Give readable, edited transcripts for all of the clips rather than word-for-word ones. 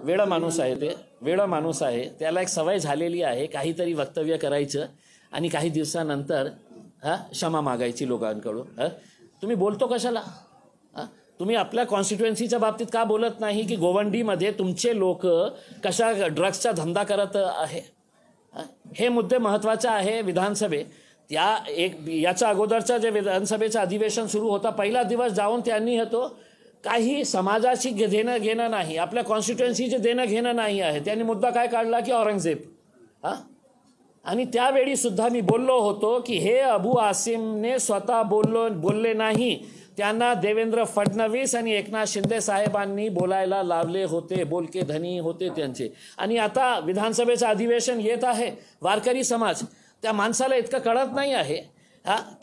वेडा माणूस आहे, ते वेडा माणूस आहे. त्याला एक सवय झालेली आहे काहीतरी वक्तव्य करायचं आणि काही दिवसानंतर क्षमा मागायची लोकांकडून. तुम्ही बोलतो कशाला? तुम्ही आपल्या कॉन्स्टिट्युएन्सीच्या बाबतीत का बोलत नाही की गोवंडीमध्ये तुमचे लोक कशा ड्रग्सचा धंदा करत आहे? हे मुद्दे महत्त्वाचे आहे. विधानसभेत याच्या अगोदरचं जे विधानसभेचं अधिवेशन सुरू होता, पहिला दिवस जाऊन त्यांनी तो काही समाजाशी देणं घेणं नाही, आपल्या कॉन्स्टिट्युएन्सीचे देणं घेणं नाही आहे. त्यांनी मुद्दा काय काढला की औरंगजेब. आणि त्यावेळी सुद्धा मी बोललो होतो की हे अबू आसिमने स्वतः बोलले नाही, त्यांना देवेंद्र फडणवीस आणि एकनाथ शिंदे साहेबांनी बोलायला लावले होते. बोलके धनी होते त्यांचे. आणि आता विधानसभेचं अधिवेशन येत आहे. वारकरी समाज, त्या माणसाला इतकं कळत नाही आहे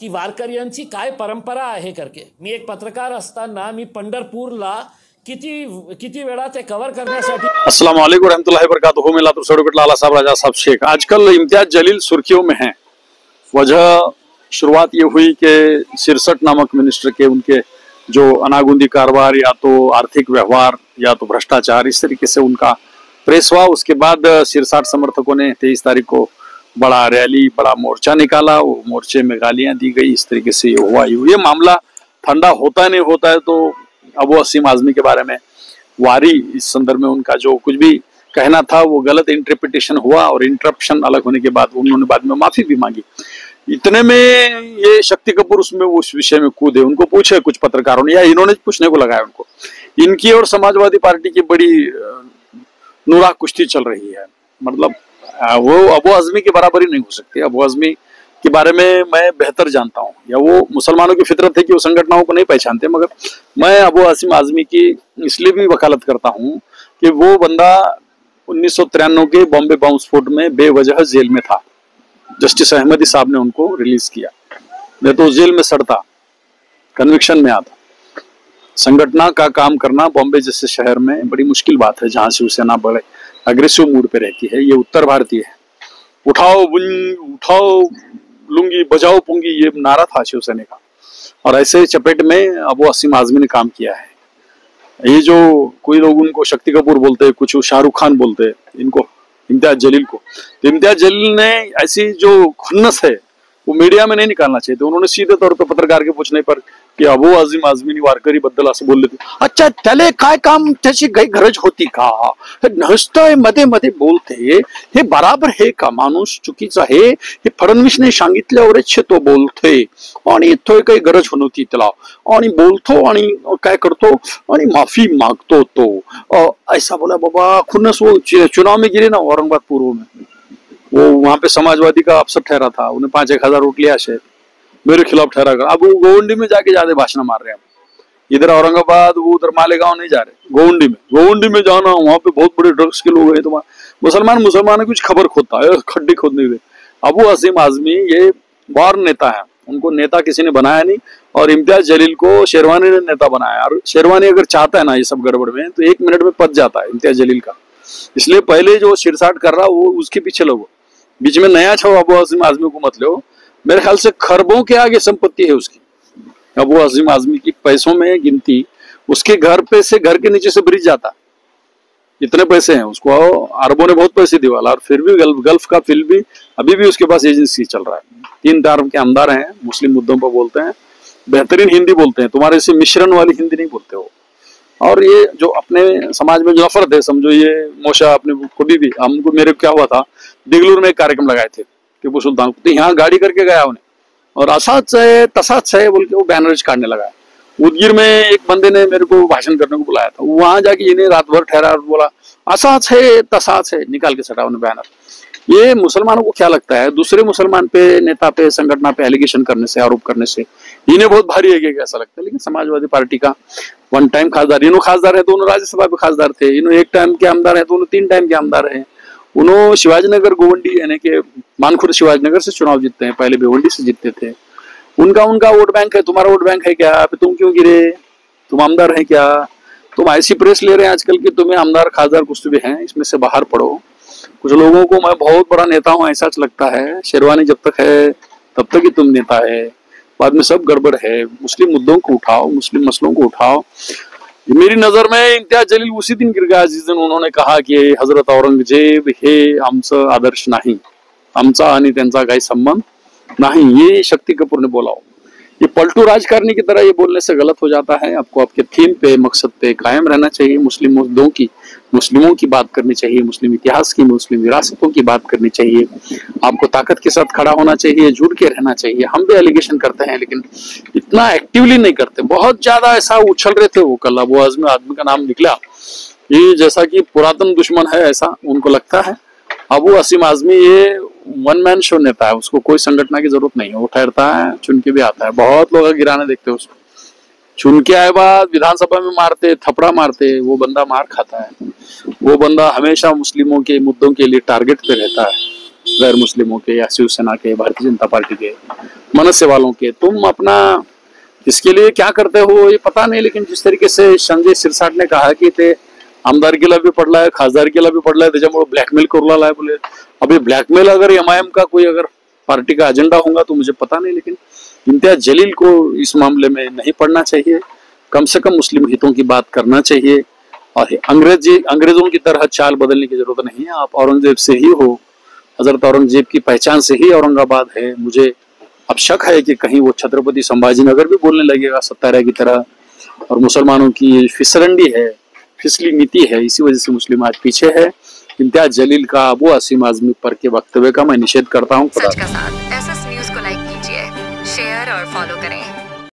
की वारकऱ्यांची काय परंपरा आहे करके. मी एक पत्रकार असताना मी पंढरपूरला किती वेळा ते कवर करण्यासाठी. अस्सलाम वालेकुम रहमतुल्लाहि व बरकातुहू. मैं लातूर से एडवोकेट लाला साहब राजा साहब शेख. आजकल इम्तियाज जलील सुर्खियों में हैं. वजह शुरुआत ये हुई कि सिरसट नामक मिनिस्टर के उनके जो अनागुंदी कारोबार या तो आर्थिक व्यवहार या तो भ्रष्टाचार, इस तरीके से उनका प्रेस हुआ. उसके बाद सिरसाट समर्थकों ने 23 तारीख को बड़ा रैली, बड़ा मोर्चा निकाला. वो मोर्चे में गालियां दी गई. इस तरीके से ये हुआ. ये मामला ठंडा होता नहीं होता है तो अबू असीम आजमी के बारे में वारी, इस संदर्भ में उनका जो कुछ भी कहना था वो गलत इंटरप्रिटेशन हुआ और इंटरप्शन अलग होने के बाद उन्होंने बाद में माफी भी मांगी. इतने में ये शक्ति कपूर उसमें उस विषय में कूदे. उनको पूछे कुछ पत्रकारों ने या इन्होंने पूछने को लगाया उनको. इनकी और समाजवादी पार्टी की बड़ी नुरा कुश्ती चल रही है. मतलब वो अबू आजमी की बराबरी नहीं हो सकती. अबू आजमी के बारे में मैं बेहतर जानता हूँ, या वो मुसलमानों की फितरत है कि वो संगठनों को नहीं पहचानते, मगर मैं अबू आसिम आजमी की इसलिए भी वकालत करता हूँ कि वो बंदा 1993 के बॉम्बे बम स्फोट में बेवजह जेल में था. जस्टिस अहमदी साहब ने उनको रिलीज किया. नहीं तो जेल में सड़ता, कन्विक्शन में आता. संगठना का काम करना बॉम्बे जैसे शहर में बड़ी मुश्किल बात है, जहां शिवसेना बड़े अग्रेसिव मूड पे रहती है. ये उत्तर भारतीय है. उठाओ लुंगी बजाओ पुंगी, ये नारा था शिवसेना का. और ऐसे चपेट में अबू असीम आजमी ने काम किया है. ये जो कोई लोग उनको शक्ति कपूर बोलते हैं, कुछ शाहरुख खान बोलते हैं इनको, इम्तियाज जलील को. तो इम्तियाज जलील ने ऐसी जो खुन्नस है वो मीडिया में नहीं निकालना चाहिए. तो उन्होंने सीधे तौर पर पत्रकार के पूछने पर की अबू आझिम आझमीनी वारकरी बद्दल असं बोलले. अच्छा त्याले काय काम, त्याची काही गरज होती का? नसतंय मध्ये मध्ये बोलते, हे बराबर है का? माणूस चुकीचा आहे हे फडणवीसने सांगितल्यावरच तो बोलते आणि इथं काही गरज नव्हती त्याला, आणि बोलतो आणि काय करतो आणि माफी मागतो तो. ऐसा बोला बाबा. खुन्नस वो चुनाव में गिरे ना औरंगाबाद पूर्व में, वो वहां पे समाजवादी का अफसर ठहरा था. उन्हें 5-1 हजार वोट लिया शायद, मेरे खिलाफ ठहरा कर. अब वो गोवंडी में जाके ज्यादा भाषण मार रहे हैं. इधर औरंगाबाद, वो उधर मालेगांव नहीं जा रहे, गोवंडी में जाना. वहां पे बहुत बड़े ड्रग्स के लोग हैं. तो मुसलमान कुछ खबर खोदता है, खड्डे खोदने हुए. अबू असीम आजमी ये बार नेता है, उनको नेता किसी ने बनाया नहीं. और इम्तियाज जलील को शेरवानी ने नेता बनाया. और शेरवानी अगर चाहता है ना ये सब गड़बड़ में, तो 1 मिनट में पच जाता है इम्तियाज जलील का. इसलिए पहले जो सिरसाट कर रहा वो उसके पीछे लगो. बीच में नया छो अबू असीम आजमी को मत लो. मेरे ख्याल से खरबों के आगे संपत्ति है उसकी. अबू असीम आजमी की पैसों में गिनती, उसके घर पे से घर के नीचे से ब्रिज जाता. इतने पैसे हैं उसको, अरबों ने बहुत पैसे दिवाला. और फिर भी गल्फ का फिल भी अभी भी उसके पास एजेंसी चल रहा है. 3 टर्म के आमदार हैं, मुस्लिम मुद्दों पर बोलते हैं, बेहतरीन हिंदी बोलते हैं, तुम्हारे से मिश्रण वाली हिंदी नहीं बोलते हो. और ये जो अपने समाज में जो नफरत है, समझो ये मोशा अपने कभी भी हमको, मेरे क्या हुआ था, दिगलूर में एक कार्यक्रम लगाए थे टीपू सुल्तान को. तो यहाँ गाड़ी करके गया उन्हें, और असाच है तसाच है बोल के वो बैनर्स काटने लगा. उदगीर में एक बंदे ने मेरे को भाषण करने को बुलाया था. वहां जाके इन्हें रात भर ठहरा और बोला असाच है तसाच है, निकाल के सटा उन्हें बैनर. ये मुसलमानों को क्या लगता है, दूसरे मुसलमान पे, नेता पे, संगठन पे एलिगेशन करने से, आरोप करने से इन्हें बहुत भारी है ऐसा लगता है. लेकिन समाजवादी पार्टी का 1 टाइम खासदार, इन्हों खासदार है, दोनों राज्यसभा पे खासदार थे. इन्हों 1 टाइम के आमदार है, दोनों 3 टाइम के आमदार है. उन्होंने शिवाजीनगर गोवंडी यानी कि मानखुर्द शिवाजीनगर से चुनाव जीतते हैं, पहले भिवंडी से जीतते थे. उनका वोट बैंक है, तुम्हारा वोट बैंक है क्या? तुम क्यों गिरे? तुम आमदार हैं क्या? तुम ऐसी प्रेस ले रहे हैं आजकल की तुम्हें आमदार खासदार कुछ भी हैं, इसमें से बाहर पड़ो. कुछ लोगों को मैं बहुत बड़ा नेता हूँ ऐसा लगता है. शेरवानी जब तक है तब तक ही तुम नेता है, बाद में सब गड़बड़ है. मुस्लिम मुद्दों को उठाओ, मुस्लिम मसलों को उठाओ. मेरी नजर में इम्तियाज जलील उसी दिन गिर गया जिस दिन उन्होंने कहा की हजरत औरंगजेब हे आमचं आदर्श नाही, आमचा आणि त्यांचा काही संबंध नहीं, ये शक्ति कपूर ने बोला हो। ये पलटू राजकारणी की तरह ये बोलने से गलत हो जाता है। आपको आपके थीम पे, मकसद पे कायम रहना चाहिए। मुस्लिमों की बात करनी चाहिए, मुस्लिम इतिहास की, मुस्लिम विरासतों की बात करनी चाहिए। आपको ताकत के साथ खड़ा होना चाहिए, जुड़ के रहना चाहिए। हम भी एलिगेशन करते हैं लेकिन इतना एक्टिवली नहीं करते। बहुत ज्यादा ऐसा उछल रहे थे वो कल, वो आदमी का नाम निकला ये जैसा कि पुरातन दुश्मन है ऐसा उनको लगता है। अबू असीम आजमी ये वन मैन शो नेता है, उसको कोई संगठन की जरूरत नहीं है। वो ठहरता है, चुन के भी आता है। बहुत लोग गिराने देखते हैं उसको, चुन के आए बाद विधानसभा में मारते, थपड़ा मारते, वो बंदा मार खाता है। वो बंदा हमेशा मुस्लिमों के मुद्दों के लिए टारगेट पे रहता है, गैर मुस्लिमों के या शिवसेना के, भारतीय जनता पार्टी के, मनसे वालों के। तुम अपना इसके लिए क्या करते हो ये पता नहीं, लेकिन जिस तरीके से संजय सिरसाट ने कहा कि ते आमदारकीला भी पडलाय, खासदारकीला भी पडलाय, त्याच्यामुळे ब्लॅकमेल करू लागलाय बोले। अभी ब्लॅकमेल अगर एमआईएम का कोई अगर पार्टी का एजेंडा होगा तो मुझे पता नहीं, लेकिन इम्तियाज जलील को इस मामले में नहीं पढ़ना चाहिए। कम से कम मुस्लिम हितों की बात करना चाहिए और अंग्रेजों की तरह चाल बदलने की जरूरत नहीं है। आप औरंगजेब से ही हो, हजरत औरंगजेब की पहचान से ही औरंगाबाद है। मुझे अब शक है कि कहीं वो छत्रपति संभाजीनगर भी बोलने लगेगा सत्याग्रह की तरह। और मुसलमानों की फिसलंडी है, फिसली नीति है, इसी वजह से मुस्लिम आज पीछे है। इम्तियाज जलील का अबू असीम आजमी पर के वक्तव्य का मैं निषेध करता हूँ।